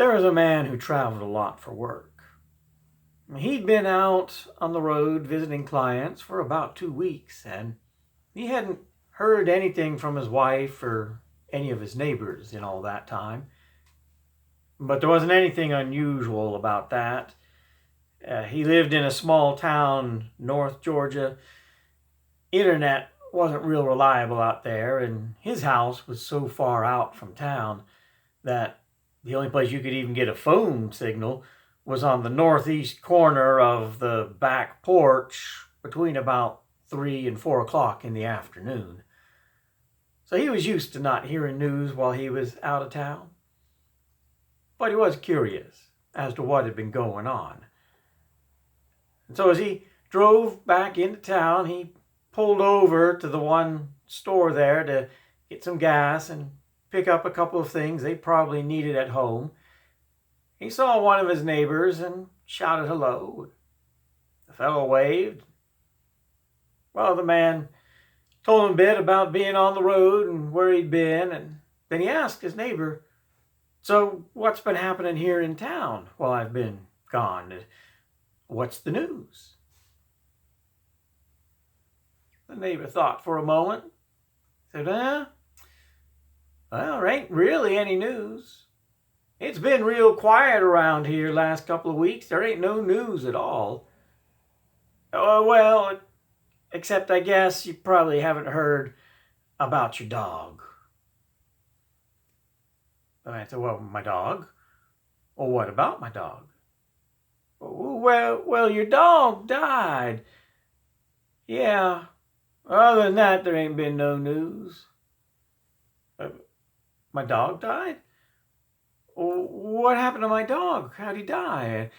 There was a man who traveled a lot for work. He'd been out on the road visiting clients for about 2 weeks, and he hadn't heard anything from his wife or any of his neighbors in all that time. But there wasn't anything unusual about that. He lived in a small town, North Georgia. Internet wasn't real reliable out there, and his house was so far out from town that the only place you could even get a phone signal was on the northeast corner of the back porch between about 3 and 4 o'clock in the afternoon. So he was used to not hearing news while he was out of town. But he was curious as to what had been going on. And so as he drove back into town, he pulled over to the one store there to get some gas and pick up a couple of things they probably needed at home. He saw one of his neighbors and shouted hello. The fellow waved. Well, the man told him a bit about being on the road and where he'd been, and then he asked his neighbor, "So what's been happening here in town while I've been gone? What's the news?" The neighbor thought for a moment, said, "Well, there ain't really any news. It's been real quiet around here last couple of weeks. There ain't no news at all. Well, except I guess you probably haven't heard about your dog." I said, "Well, my dog? Well, what about my dog?" Well, your dog died." "Yeah, other than that, there ain't been no news." "My dog died? What happened to my dog? How'd he die?"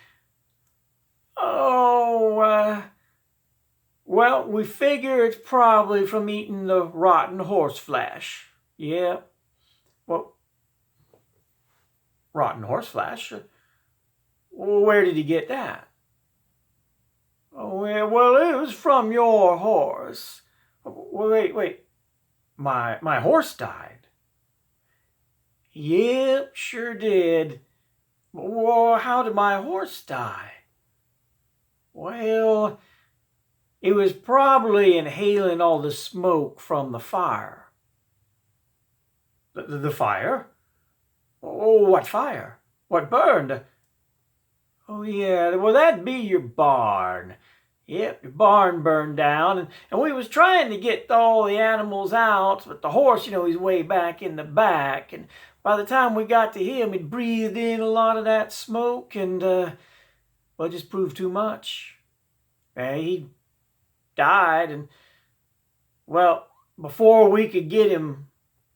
Well, we figure it's probably from eating the rotten horse flesh." "Yeah, well, rotten horse flesh? Where did he get that?" Well, it was from your horse." Wait, my horse died?" "Yep, sure did." "Well, how did my horse die?" "Well, it was probably inhaling all the smoke from the fire." The fire? Oh, what fire? What burned?" "Oh, yeah, well, that'd be your barn. Yep, your barn burned down, and we was trying to get all the animals out, but the horse, he's way back in the back, and by the time we got to him, he'd breathed in a lot of that smoke, and, well, it just proved too much. He died, and, well, before we could get him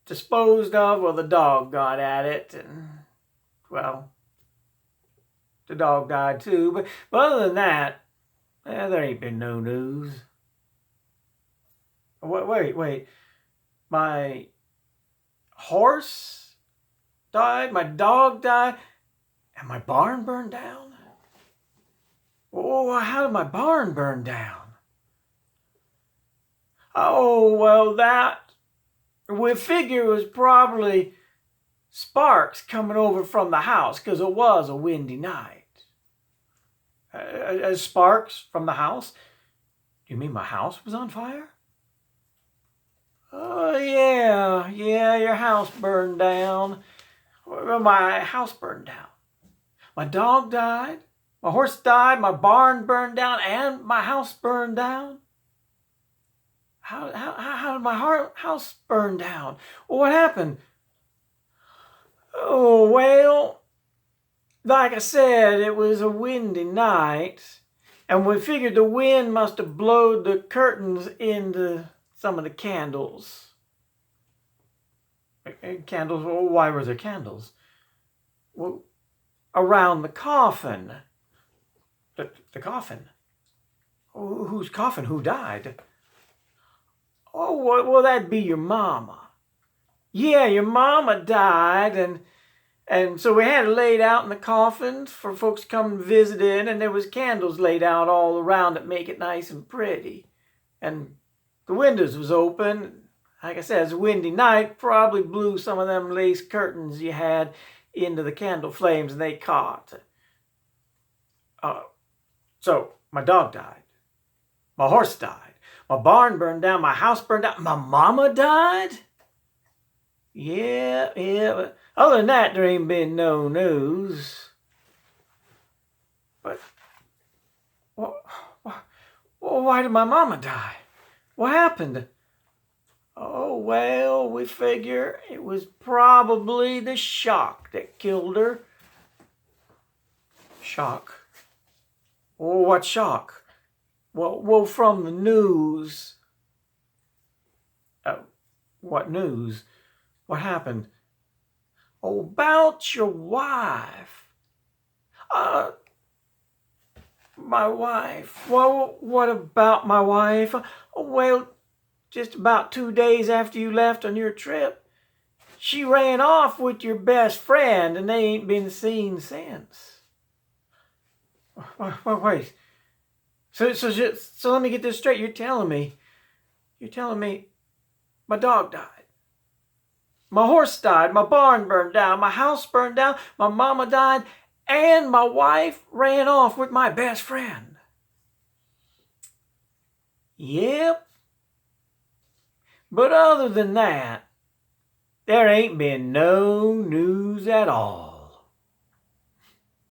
disposed of, well, the dog got at it, and, well, the dog died too. But other than that, there ain't been no news." Wait. My horse died? My dog died? And my barn burned down? Oh, how did my barn burn down? Oh, well, we figure it was probably sparks coming over from the house, because it was a windy night." Sparks from the house? You mean my house was on fire?" "Oh, yeah, your house burned down." Well, my house burned down. My dog died. My horse died. My barn burned down, and my house burned down. How did my house burn down? What happened? Oh, well, like I said, it was a windy night, and we figured the wind must have blowed the curtains into some of the candles. Candles? Why were there candles? Well, around the coffin. The coffin? Whose coffin? Who died? Oh, well, that'd be your mama. Yeah, your mama died, and so we had it laid out in the coffins for folks to come and visit in, and there was candles laid out all around that make it nice and pretty. And the windows was open. Like I said, it's a windy night, probably blew some of them lace curtains you had into the candle flames and they caught. So my dog died. My horse died. My barn burned down. My house burned down. My mama died? Yeah. But other than that, there ain't been no news. But why did my mama die? What happened? Oh, well, we figure it was probably the shock that killed her. Shock? Oh, what shock? Well, from the news. What news? What happened? Oh, about your wife. My wife. Well, what about my wife? Well, just about 2 days after you left on your trip, she ran off with your best friend and they ain't been seen since. Wait. So let me get this straight. You're telling me my dog died. My horse died. My barn burned down. My house burned down. My mama died. And my wife ran off with my best friend. Yep. But other than that, there ain't been no news at all.